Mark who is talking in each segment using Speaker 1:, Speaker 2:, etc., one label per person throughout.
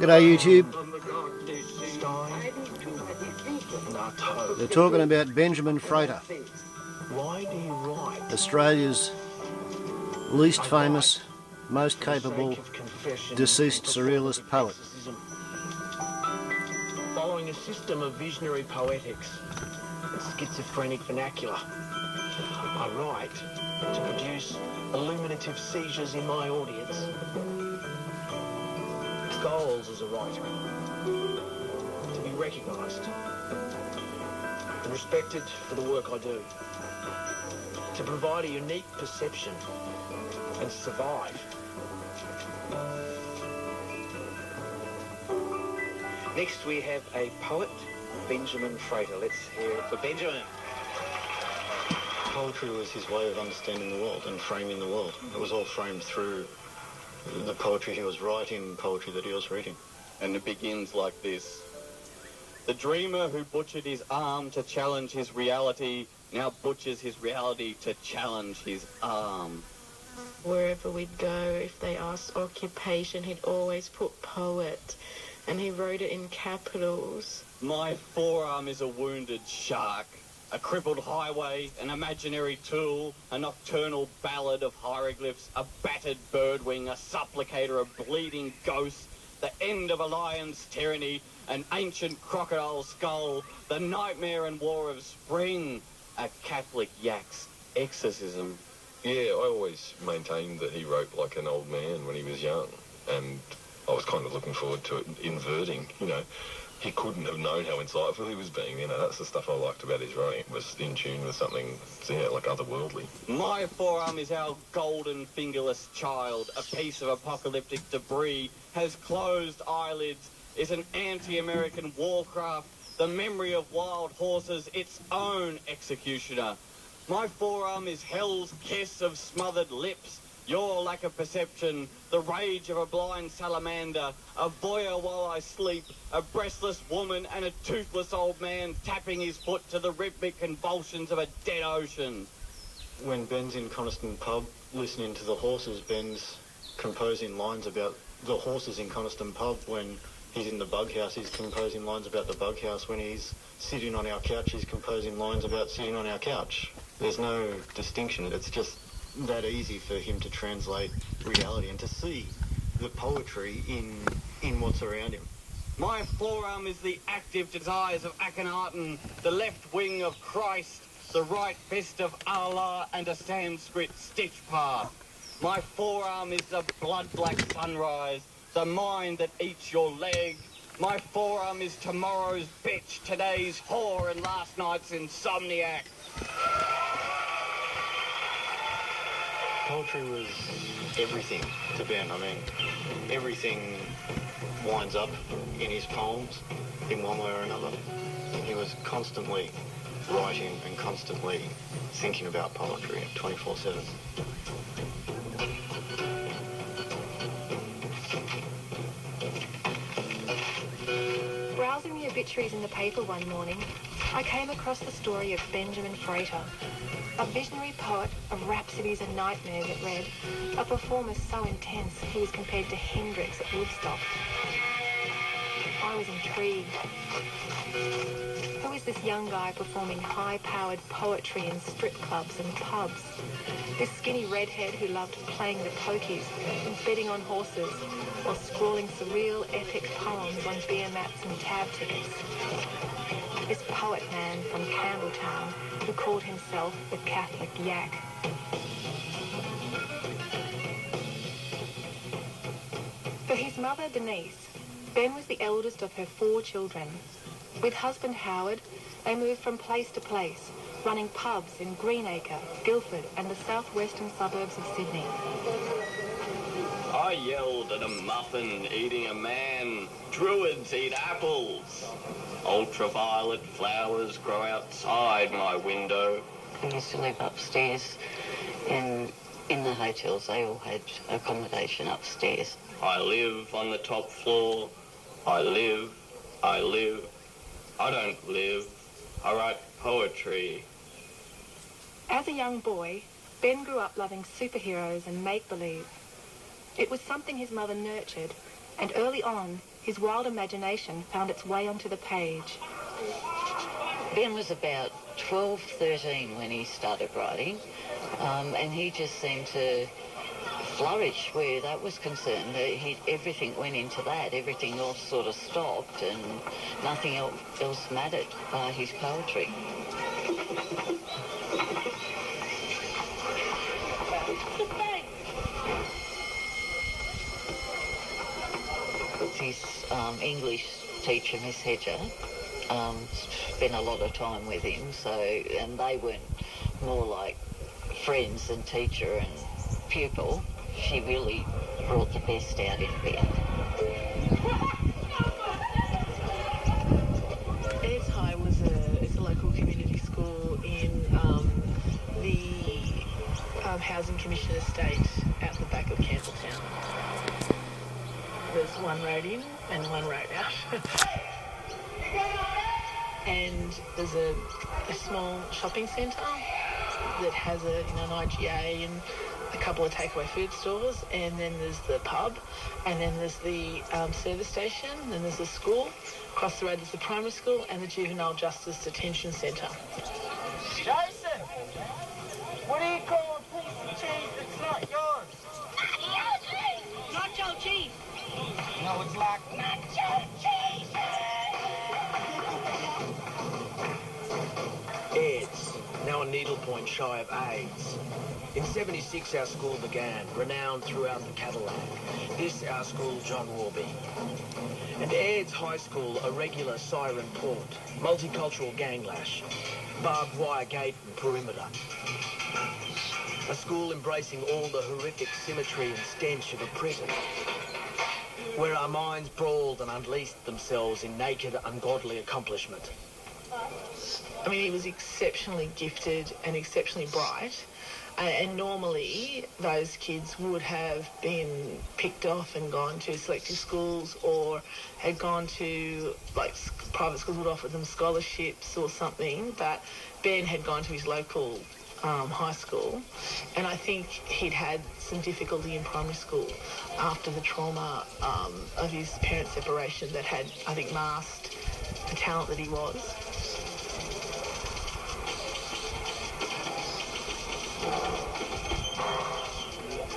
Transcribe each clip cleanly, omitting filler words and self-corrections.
Speaker 1: G'day YouTube. They're talking about Benjamin Frater, Australia's least famous, most capable, deceased surrealist poet.
Speaker 2: Following a system of visionary poetics and schizophrenic vernacular, I write to produce illuminative seizures in my audience. Goals as a writer: to be recognised and respected for the work I do, to provide a unique perception and survive. Next we have a poet, Benjamin Frater. Let's hear it for Benjamin.
Speaker 3: Poetry was his way of understanding the world and framing the world. It was all framed through the poetry he was writing, poetry that he was reading.
Speaker 4: And it begins like this. The dreamer who butchered his arm to challenge his reality now butchers his reality to challenge his arm.
Speaker 5: Wherever we'd go, if they asked occupation, he'd always put poet, and he wrote it in capitals.
Speaker 4: My forearm is a wounded shark, a crippled highway, an imaginary tool, a nocturnal ballad of hieroglyphs, a battered birdwing, a supplicator, a bleeding ghost, the end of a lion's tyranny, an ancient crocodile skull, the nightmare and war of spring, a Catholic yak's exorcism.
Speaker 6: Yeah, I always maintained that he wrote like an old man when he was young, and I was kind of looking forward to it inverting, you know. He couldn't have known how insightful he was being, you know. That's the stuff I liked about his writing. It was in tune with something, yeah, like otherworldly.
Speaker 4: My forearm is our golden fingerless child, a piece of apocalyptic debris, has closed eyelids, is an anti-American warcraft, the memory of wild horses, its own executioner. My forearm is hell's kiss of smothered lips, your lack of perception, the rage of a blind salamander, a voyeur while I sleep, a breastless woman and a toothless old man tapping his foot to the rhythmic convulsions of a dead ocean.
Speaker 3: When Ben's in Coniston Pub listening to the horses, Ben's composing lines about the horses in Coniston Pub. When he's in the bug house, he's composing lines about the bug house. When he's sitting on our couch, he's composing lines about sitting on our couch. There's no distinction. It's just that easy for him to translate reality and to see the poetry in what's around him.
Speaker 4: My forearm is the active desires of Akhenaten, the left wing of Christ, the right fist of Allah, and a Sanskrit stitch path. My forearm is the blood-black sunrise, the mind that eats your leg. My forearm is tomorrow's bitch, today's whore, and last night's insomniac.
Speaker 3: Poetry was everything to Ben. I mean, everything winds up in his poems in one way or another. He was constantly writing and constantly thinking about poetry 24/7.
Speaker 7: Browsing the obituaries in the paper one morning, I came across the story of Benjamin Frater, a visionary poet of rhapsodies and nightmares, it read, a performer so intense he was compared to Hendrix at Woodstock. I was intrigued. Who is this young guy performing high-powered poetry in strip clubs and pubs? This skinny redhead who loved playing the pokies and betting on horses or scrawling surreal epic poems on beer mats and tab tickets. This poet man from Campbelltown who called himself the Catholic yak. For his mother, Denise, Ben was the eldest of her 4 children. With husband Howard, they moved from place to place, running pubs in Greenacre, Guildford and the southwestern suburbs of Sydney.
Speaker 4: I yelled at a muffin eating a man. Druids eat apples. Ultraviolet flowers grow outside my window.
Speaker 8: I used to live upstairs, and in the hotels they all had accommodation upstairs.
Speaker 4: I live on the top floor. I live. I don't live. I write poetry.
Speaker 7: As a young boy, Ben grew up loving superheroes and make-believe. It was something his mother nurtured, And early on, his wild imagination found its way onto the page.
Speaker 8: Ben was about 12, 13 when he started writing, and he just seemed to flourish where that was concerned. Everything went into that. Everything else sort of stopped, and nothing else mattered by his poetry. His English teacher, Miss Hedger, spent a lot of time with him, and they weren't more like friends than teacher and pupil. She really brought the best out in Ben.
Speaker 5: Ayers High is a local community school in the Housing Commission estate out the back of Campbelltown. There's one road in and one road out. And there's a small shopping centre that has an IGA and a couple of takeaway food stores, and then there's the pub, and then there's the service station, and then there's the school. Across the road there's the primary school and the Juvenile Justice Detention Centre.
Speaker 9: Jason, what do you call a piece of cheese that's not yours?
Speaker 10: Nacho cheese.
Speaker 9: No, it's like
Speaker 10: Nacho cheese.
Speaker 2: Eds, now a needlepoint shy of AIDS. In 76 our school began, renowned throughout the Cadillac. This our school, John Warby. And Ayers High School, a regular siren port, multicultural ganglash, barbed wire gate and perimeter. A school embracing all the horrific symmetry and stench of a prison, where our minds brawled and unleashed themselves in naked, ungodly accomplishment.
Speaker 5: I mean, he was exceptionally gifted and exceptionally bright. And normally those kids would have been picked off and gone to selective schools, or had gone to, like, private schools would offer them scholarships or something. But Ben had gone to his local high school, and I think he'd had some difficulty in primary school after the trauma of his parents' separation that had, I think, masked the talent that he was.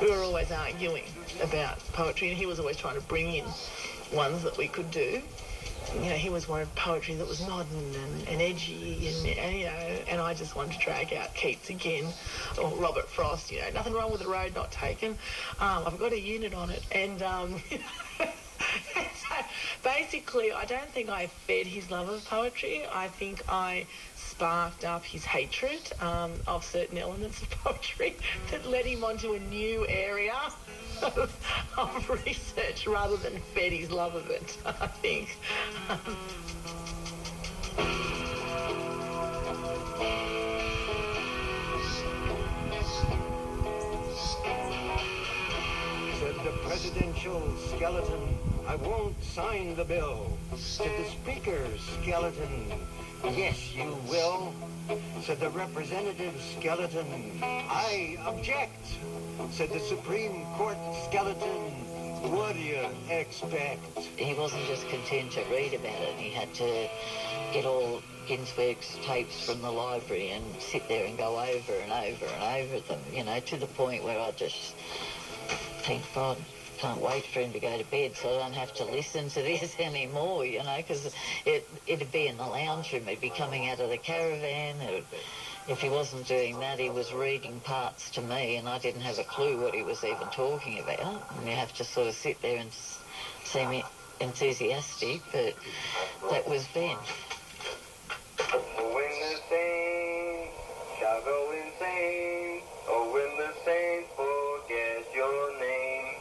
Speaker 5: We were always arguing about poetry, and he was always trying to bring in ones that we could do. You know, he was wanted poetry that was modern and edgy, and I just wanted to drag out Keats again, or Robert Frost. You know, nothing wrong with the road not taken. I've got a unit on it, and so basically, I don't think I fed his love of poetry. I think I sparked up his hatred of certain elements of poetry that led him onto a new area of research rather than fed his love of it, I think.
Speaker 11: Said the presidential skeleton, I won't sign the bill. Said the speaker skeleton, yes, you will. Said the representative skeleton, I object. Said the Supreme Court skeleton, what do you expect?
Speaker 8: He wasn't just content to read about it. He had to get all Ginsberg's tapes from the library and sit there and go over and over and over them, you know, to the point where I just think, God, can't wait for him to go to bed so I don't have to listen to this anymore, you know, because it'd be in the lounge room, it'd be coming out of the caravan. If he wasn't doing that, he was reading parts to me, and I didn't have a clue what he was even talking about. And you have to sort of sit there and seem enthusiastic, but that was Ben.
Speaker 12: When the saints shall go insane, or when the saints forget your name,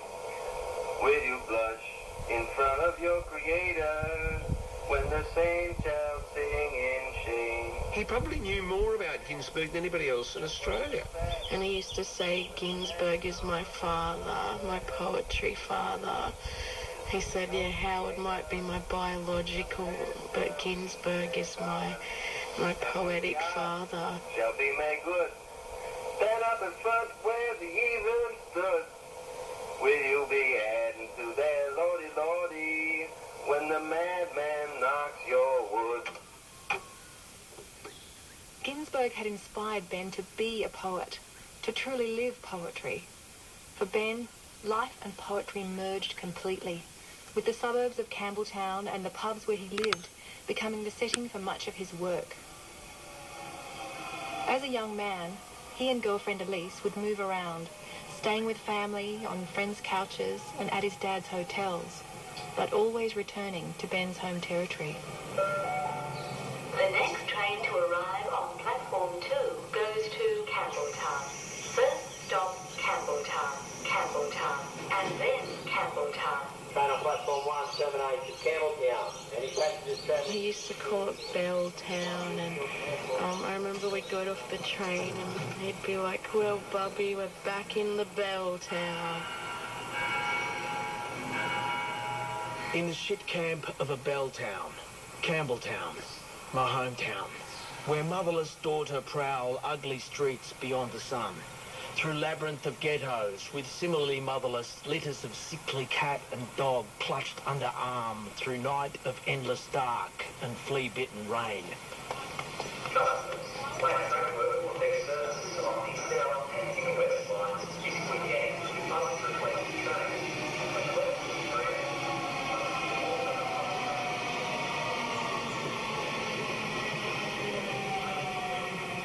Speaker 12: will you blush in front of your Creator when the saints shall sing in shame?
Speaker 2: He probably knew more about Ginsberg than anybody else in Australia.
Speaker 5: And he used to say, Ginsberg is my father, my poetry father. He said, yeah, Howard might be my biological, but Ginsberg is my poetic father.
Speaker 12: Shall be made good. Stand up in front where the heathen stood. Will you be adding to their lordy lord? when the madman knocks your wood.
Speaker 7: Ginsberg had inspired Ben to be a poet, to truly live poetry. For Ben, life and poetry merged completely, with the suburbs of Campbelltown and the pubs where he lived becoming the setting for much of his work. As a young man, he and girlfriend Elise would move around, staying with family, on friends' couches and at his dad's hotels, but always returning to Ben's home territory.
Speaker 10: The next train to arrive on platform 2 goes to Campbelltown. First stop, Campbelltown, and then Campbelltown.
Speaker 2: Train on platform 178 to Campbelltown. Any passengers travelling?
Speaker 13: He used to call it Belltown, and I remember we'd go off the train and he'd be like, well, Bubby, we're back in the Belltown.
Speaker 2: In the shit camp of a bell town, Campbelltown, my hometown, where motherless daughter prowl ugly streets beyond the sun, through labyrinth of ghettos with similarly motherless litters of sickly cat and dog clutched under arm through night of endless dark and flea-bitten rain.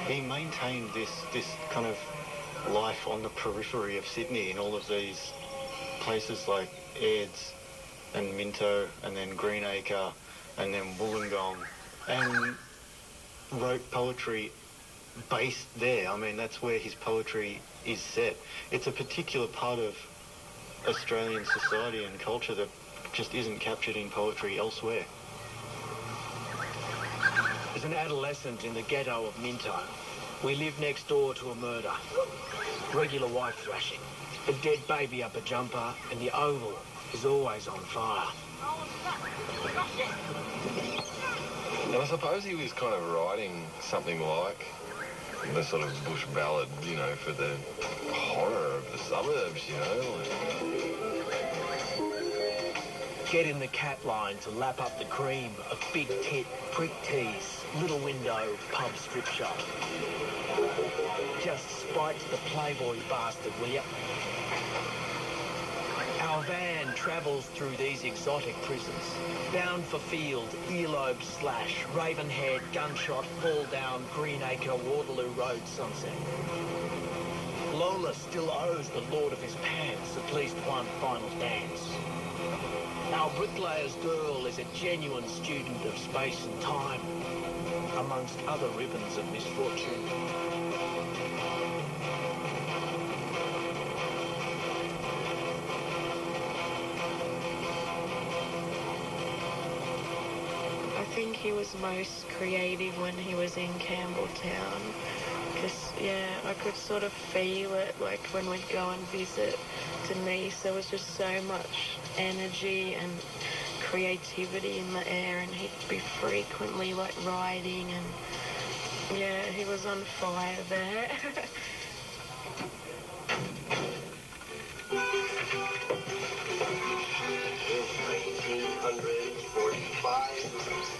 Speaker 3: He maintained this kind of life on the periphery of Sydney in all of these places like Aids and Minto and then Greenacre and then Wollongong, and wrote poetry based there. I mean, that's where his poetry is set. It's a particular part of Australian society and culture that just isn't captured in poetry elsewhere.
Speaker 2: As an adolescent in the ghetto of Minto, we lived next door to a murder. Regular wife thrashing, a dead baby up a jumper, and the oval is always on fire.
Speaker 6: And I suppose he was kind of writing something like the sort of bush ballad, you know, for the horror of the suburbs, you know.
Speaker 2: Get in the cat line to lap up the cream of big tit, prick tease, little window, pub strip shop. Just spite the playboy bastard, will ya? Our van travels through these exotic prisons, bound for field, earlobe slash, Ravenhead, gunshot, fall down, Greenacre, Waterloo Road, sunset. Lola still owes the lord of his pants at least one final dance. Our bricklayer's girl is a genuine student of space and time, amongst other ribbons of misfortune.
Speaker 13: I think he was most creative when he was in Campbelltown, because, yeah, I could sort of feel it, like when we'd go and visit Denise, there was just so much energy and creativity in the air, and he'd be frequently like writing, and yeah, he was on fire there.
Speaker 12: In 1945,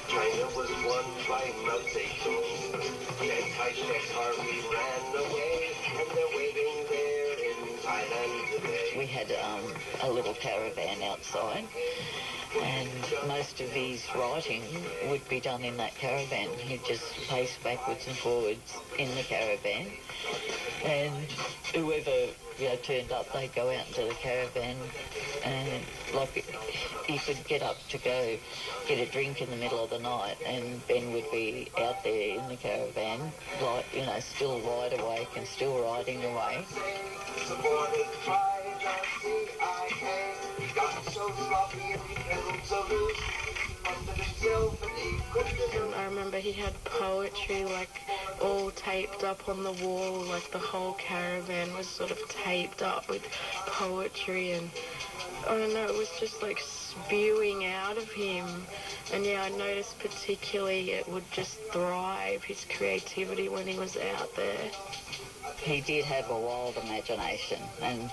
Speaker 12: China was won by Mao Zedong. Anti-Czech army ran away, and they're waiting there in Thailand today.
Speaker 8: We had a little caravan outside, and most of his writing would be done in that caravan. He'd just pace backwards and forwards in the caravan, and whoever turned up, they'd go out into the caravan, and like he could get up to go get a drink in the middle of the night, and Ben would be out there in the caravan, like, still wide awake and still riding away.
Speaker 13: I remember he had poetry like all taped up on the wall, like the whole caravan was sort of taped up with poetry, and I don't know, it was just like spewing out of him. And yeah, I noticed particularly it would just thrive, his creativity, when he was out there.
Speaker 8: He did have a wild imagination, and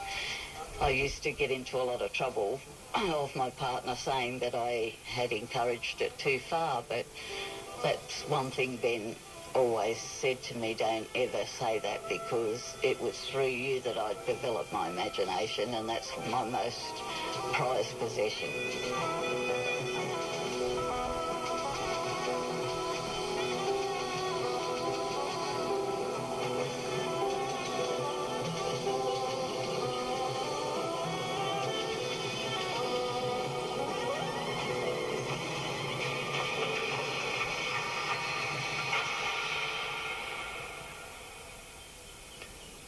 Speaker 8: I used to get into a lot of trouble of my partner saying that I had encouraged it too far, but that's one thing Ben always said to me, don't ever say that, because it was through you that I developed my imagination, and that's my most prized possession.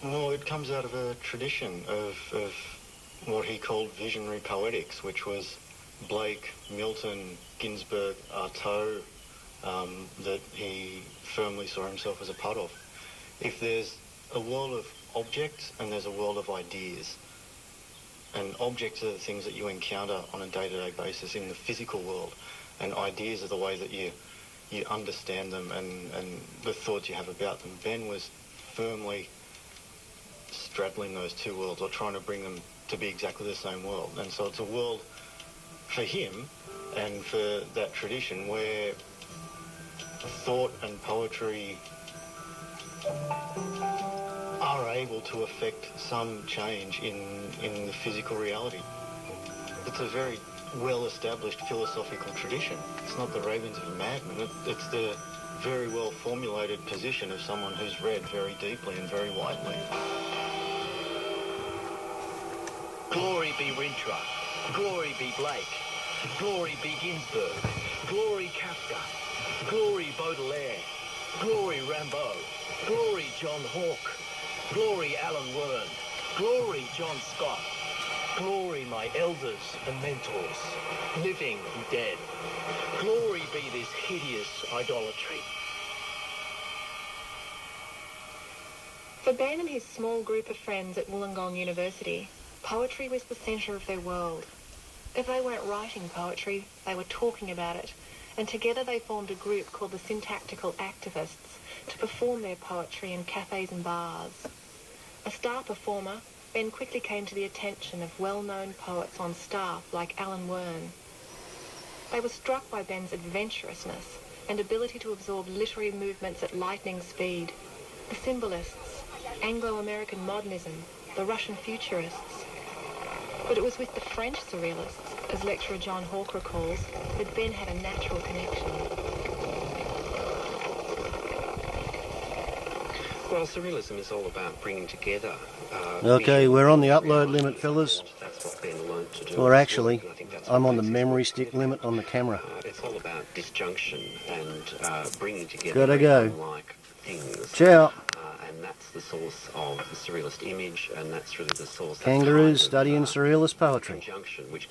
Speaker 3: Well, it comes out of a tradition of what he called visionary poetics, which was Blake, Milton, Ginsberg, Artaud, that he firmly saw himself as a part of. If there's a world of objects and there's a world of ideas, and objects are the things that you encounter on a day-to-day basis in the physical world, and ideas are the way that you understand them and the thoughts you have about them. Ben was firmly straddling those two worlds, or trying to bring them to be exactly the same world. And so it's a world for him and for that tradition where thought and poetry are able to affect some change in the physical reality. It's a very well-established philosophical tradition. It's not the ravings of a madman. It's the very well-formulated position of someone who's read very deeply and very widely.
Speaker 2: Glory be Rintrah, glory be Blake, glory be Ginsberg, glory Kafka, glory Baudelaire, glory Rimbaud, glory John Hawke, glory Alan Wern, glory John Scott, glory my elders and mentors, living and dead. Glory be this hideous idolatry.
Speaker 7: For Ben and his small group of friends at Wollongong University, poetry was the centre of their world. If they weren't writing poetry, they were talking about it, and together they formed a group called the Syntactical Activists to perform their poetry in cafes and bars. A star performer, Ben quickly came to the attention of well-known poets on staff like Alan Wern. They were struck by Ben's adventurousness and ability to absorb literary movements at lightning speed. The Symbolists, Anglo-American modernism, the Russian futurists. But it was with the French Surrealists, as lecturer John Hawke recalls, that Ben had a natural connection.
Speaker 14: Well, Surrealism is all about bringing together...
Speaker 1: Okay, we're on the upload limit, fellas.
Speaker 14: That's what Ben learned to do.
Speaker 1: Or actually, I'm on the memory stick limit on the camera.
Speaker 14: It's all about disjunction and bringing together
Speaker 1: Gotta go.
Speaker 14: like things.
Speaker 1: Ciao.
Speaker 14: And that's the source of the Surrealist image, and that's really the source...
Speaker 1: Kangaroos studying Surrealist poetry.
Speaker 14: ...conjunction, which